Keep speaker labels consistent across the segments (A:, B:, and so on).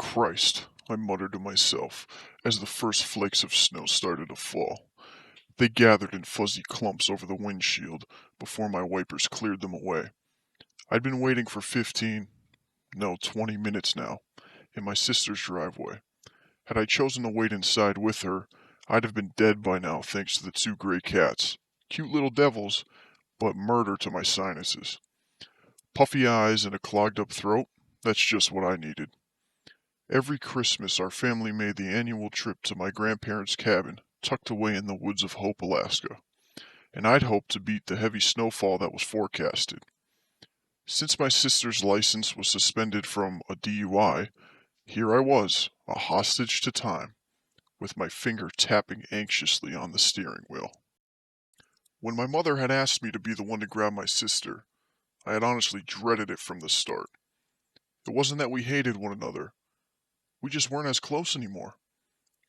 A: Christ, I muttered to myself as the first flakes of snow started to fall. They gathered in fuzzy clumps over the windshield before my wipers cleared them away. I'd been waiting for 20 minutes now, in my sister's driveway. Had I chosen to wait inside with her, I'd have been dead by now thanks to the two gray cats. Cute little devils, but murder to my sinuses. Puffy eyes and a clogged up throat, that's just what I needed. Every Christmas, our family made the annual trip to my grandparents' cabin, tucked away in the woods of Hope, Alaska, and I'd hoped to beat the heavy snowfall that was forecasted. Since my sister's license was suspended from a DUI, here I was, a hostage to time, with my finger tapping anxiously on the steering wheel. When my mother had asked me to be the one to grab my sister, I had honestly dreaded it from the start. It wasn't that we hated one another. We just weren't as close anymore.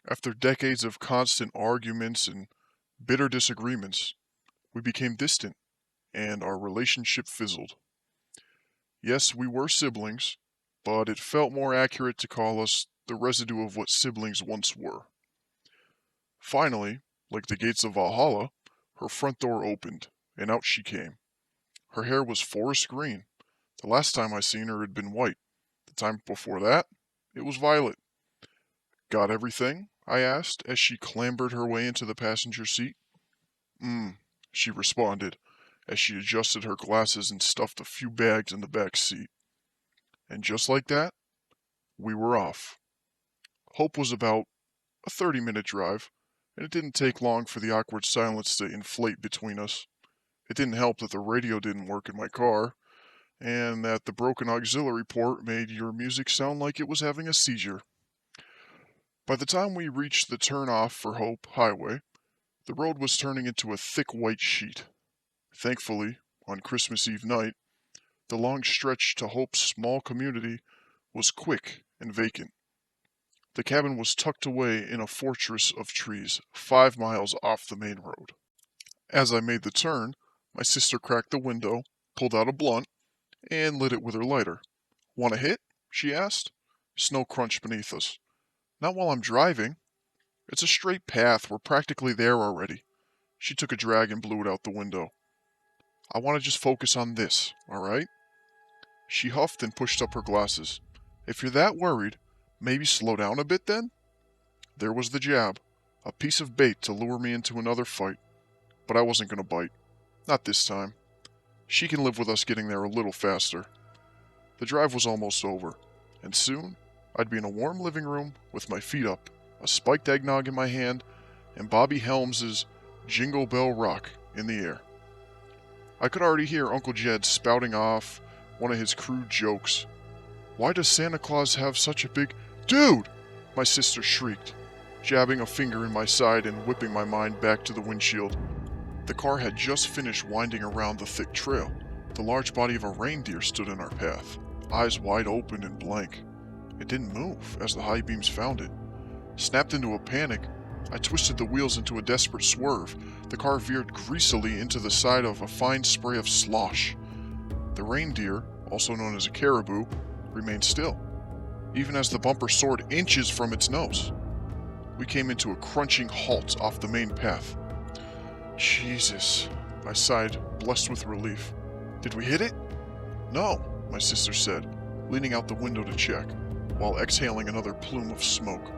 A: After decades of constant arguments and bitter disagreements, we became distant, and our relationship fizzled. Yes, we were siblings, but it felt more accurate to call us the residue of what siblings once were. Finally, like the gates of Valhalla, her front door opened, and out she came. Her hair was forest green. The last time I seen her had been white. The time before that, it was violet. Got everything? I asked as she clambered her way into the passenger seat. She responded as she adjusted her glasses and stuffed a few bags in the back seat. And just like that, we were off. Hope was about a 30-minute drive, and it didn't take long for the awkward silence to inflate between us. It didn't help that the radio didn't work in my car, and that the broken auxiliary port made your music sound like it was having a seizure. By the time we reached the turnoff for Hope Highway, the road was turning into a thick white sheet. Thankfully, on Christmas Eve night, the long stretch to Hope's small community was quick and vacant. The cabin was tucked away in a fortress of trees 5 miles off the main road. As I made the turn, my sister cracked the window, pulled out a blunt, and lit it with her lighter. "Want a hit?" she asked. Snow crunched beneath us. "Not while I'm driving. It's a straight path. We're practically there already." She took a drag and blew it out the window. "I want to just focus on this, all right?" She huffed and pushed up her glasses. "If you're that worried, maybe slow down a bit then?" There was the jab, a piece of bait to lure me into another fight. But I wasn't going to bite. Not this time. She can live with us getting there a little faster. The drive was almost over, and soon I'd be in a warm living room with my feet up, a spiked eggnog in my hand, and Bobby Helms's Jingle Bell Rock in the air. I could already hear Uncle Jed spouting off one of his crude jokes. "Why does Santa Claus have such a big—" "Dude!" my sister shrieked, jabbing a finger in my side and whipping my mind back to the windshield. The car had just finished winding around the thick trail. The large body of a reindeer stood in our path, eyes wide open and blank. It didn't move as the high beams found it. Snapped into a panic, I twisted the wheels into a desperate swerve. The car veered greasily into the side of a fine spray of slosh. The reindeer, also known as a caribou, remained still, even as the bumper soared inches from its nose. We came into a crunching halt off the main path. "Jesus," I sighed, blessed with relief. "Did we hit it?" "No," my sister said, leaning out the window to check, while exhaling another plume of smoke.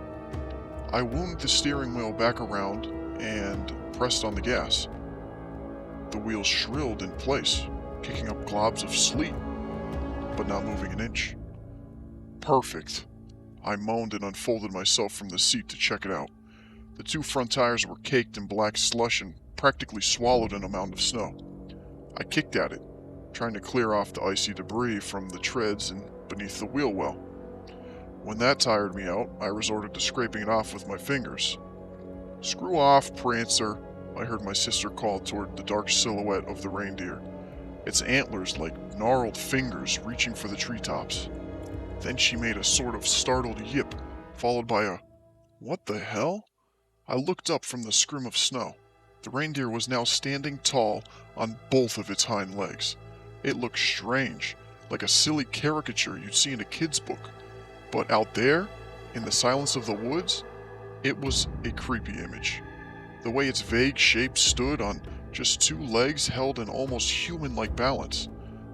A: I wound the steering wheel back around and pressed on the gas. The wheels shrilled in place, kicking up globs of sleet, but not moving an inch. "Perfect," I moaned and unfolded myself from the seat to check it out. The two front tires were caked in black slush and practically swallowed in a mound of snow. I kicked at it, trying to clear off the icy debris from the treads and beneath the wheel well. When that tired me out, I resorted to scraping it off with my fingers. "Screw off, Prancer," I heard my sister call toward the dark silhouette of the reindeer, its antlers like gnarled fingers reaching for the treetops. Then she made a sort of startled yip, followed by a "What the hell?" I looked up from the scrim of snow. The reindeer was now standing tall on both of its hind legs. It looked strange, like a silly caricature you'd see in a kid's book. But out there, in the silence of the woods, it was a creepy image. The way its vague shape stood on just two legs held an almost human-like balance.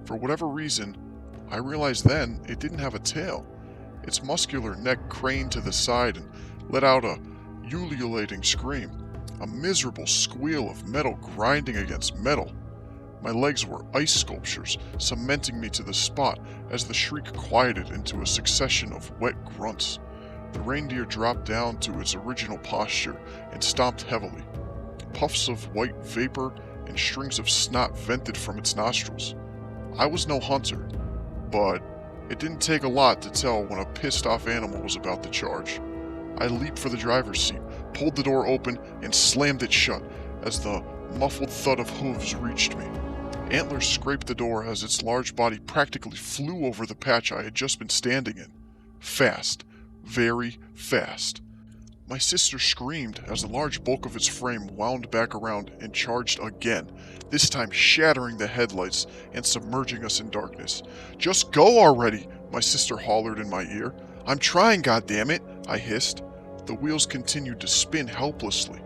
A: For whatever reason, I realized then it didn't have a tail. Its muscular neck craned to the side and let out a ululating scream, a miserable squeal of metal grinding against metal. My legs were ice sculptures, cementing me to the spot as the shriek quieted into a succession of wet grunts. The reindeer dropped down to its original posture and stomped heavily. Puffs of white vapor and strings of snot vented from its nostrils. I was no hunter, but it didn't take a lot to tell when a pissed-off animal was about to charge. I leaped for the driver's seat, pulled the door open, and slammed it shut as the muffled thud of hooves reached me. Antlers scraped the door as its large body practically flew over the patch I had just been standing in. Fast. Very fast. My sister screamed as the large bulk of its frame wound back around and charged again, this time shattering the headlights and submerging us in darkness. "Just go already," my sister hollered in my ear. "I'm trying, goddammit," I hissed. The wheels continued to spin helplessly.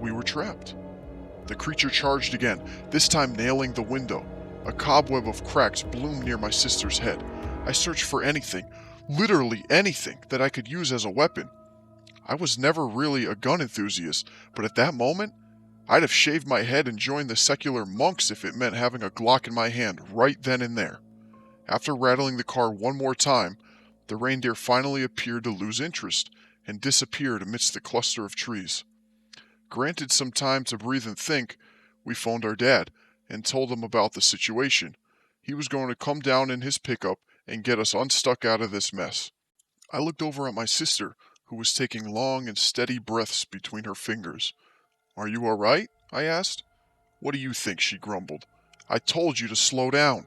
A: We were trapped. The creature charged again, this time nailing the window. A cobweb of cracks bloomed near my sister's head. I searched for anything, literally anything, that I could use as a weapon. I was never really a gun enthusiast, but at that moment, I'd have shaved my head and joined the secular monks if it meant having a Glock in my hand right then and there. After rattling the car one more time, the reindeer finally appeared to lose interest and disappeared amidst the cluster of trees. Granted some time to breathe and think, we phoned our dad and told him about the situation. He was going to come down in his pickup and get us unstuck out of this mess. I looked over at my sister, who was taking long and steady breaths between her fingers. "Are you all right?" I asked. "What do you think?" she grumbled. "I told you to slow down."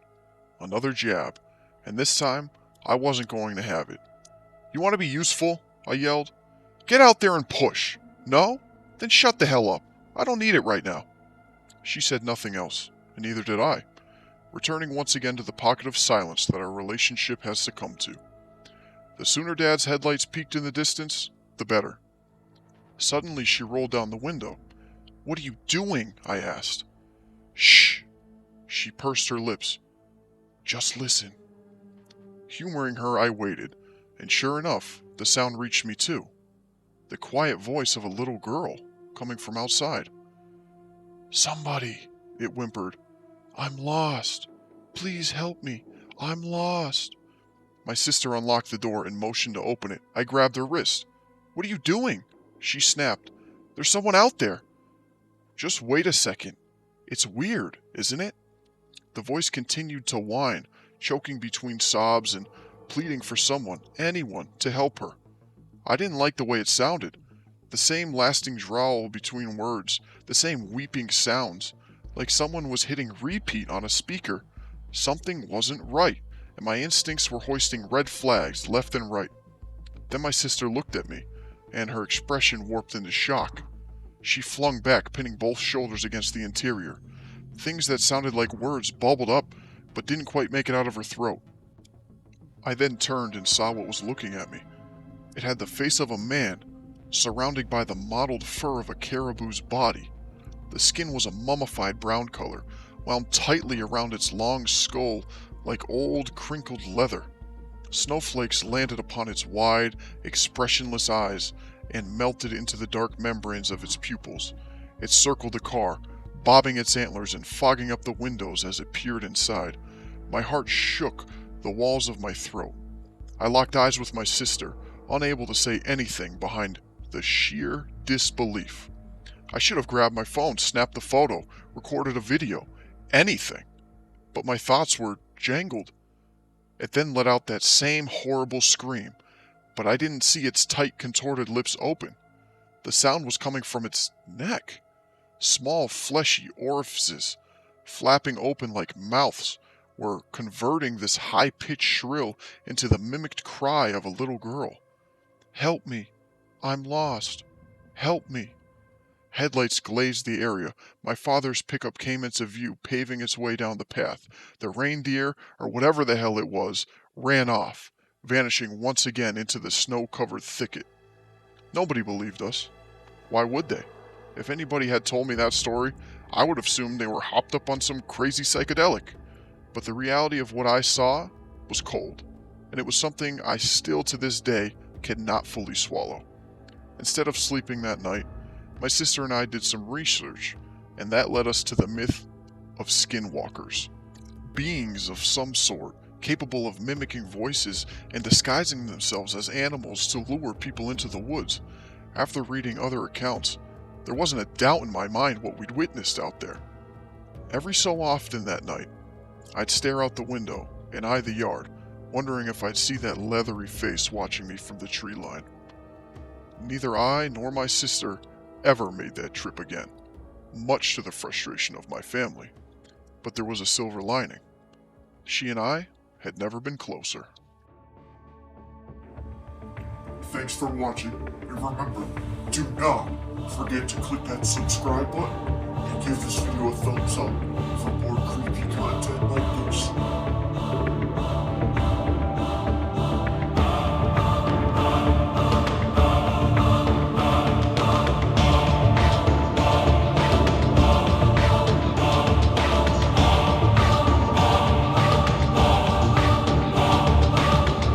A: Another jab, and this time I wasn't going to have it. "You want to be useful?" I yelled. "Get out there and push." "No? Then shut the hell up. I don't need it right now." She said nothing else, and neither did I, returning once again to the pocket of silence that our relationship has succumbed to. The sooner Dad's headlights peaked in the distance, the better. Suddenly she rolled down the window. "What are you doing?" I asked. "Shh." She pursed her lips. "Just listen." Humoring her, I waited, and sure enough, the sound reached me too. The quiet voice of a little girl, coming from outside. "Somebody," it whimpered. "I'm lost. Please help me. I'm lost." My sister unlocked the door and motioned to open it. I grabbed her wrist. "What are you doing?" She snapped. "There's someone out there." "Just wait a second. It's weird, isn't it?" The voice continued to whine, choking between sobs and pleading for someone, anyone, to help her. I didn't like the way it sounded. The same lasting drawl between words, the same weeping sounds, like someone was hitting repeat on a speaker. Something wasn't right, and my instincts were hoisting red flags left and right. Then my sister looked at me, and her expression warped into shock. She flung back, pinning both shoulders against the interior. Things that sounded like words bubbled up, but didn't quite make it out of her throat. I then turned and saw what was looking at me. It had the face of a man, surrounded by the mottled fur of a caribou's body. The skin was a mummified brown color, wound tightly around its long skull like old, crinkled leather. Snowflakes landed upon its wide, expressionless eyes and melted into the dark membranes of its pupils. It circled the car, bobbing its antlers and fogging up the windows as it peered inside. My heart shook the walls of my throat. I locked eyes with my sister, unable to say anything behind the sheer disbelief. I should have grabbed my phone, snapped the photo, recorded a video, anything. But my thoughts were jangled. It then let out that same horrible scream, but I didn't see its tight, contorted lips open. The sound was coming from its neck. Small, fleshy orifices, flapping open like mouths, were converting this high-pitched shrill into the mimicked cry of a little girl. "Help me. I'm lost. Help me." Headlights glazed the area. My father's pickup came into view, paving its way down the path. The reindeer, or whatever the hell it was, ran off. vanishing once again into the snow-covered thicket. Nobody believed us. Why would they? If anybody had told me that story, I would have assumed they were hopped up on some crazy psychedelic. But the reality of what I saw was cold, and it was something I still to this day cannot fully swallow. Instead of sleeping that night, my sister and I did some research, and that led us to the myth of skinwalkers. Beings of some sort, capable of mimicking voices and disguising themselves as animals to lure people into the woods. After reading other accounts, there wasn't a doubt in my mind what we'd witnessed out there. Every so often that night, I'd stare out the window and eye the yard, wondering if I'd see that leathery face watching me from the tree line. Neither I nor my sister ever made that trip again, much to the frustration of my family. But there was a silver lining. She and I had never been closer.
B: Thanks for watching, and remember, do not forget to click that subscribe button and give this video a thumbs up for more creepy content like this.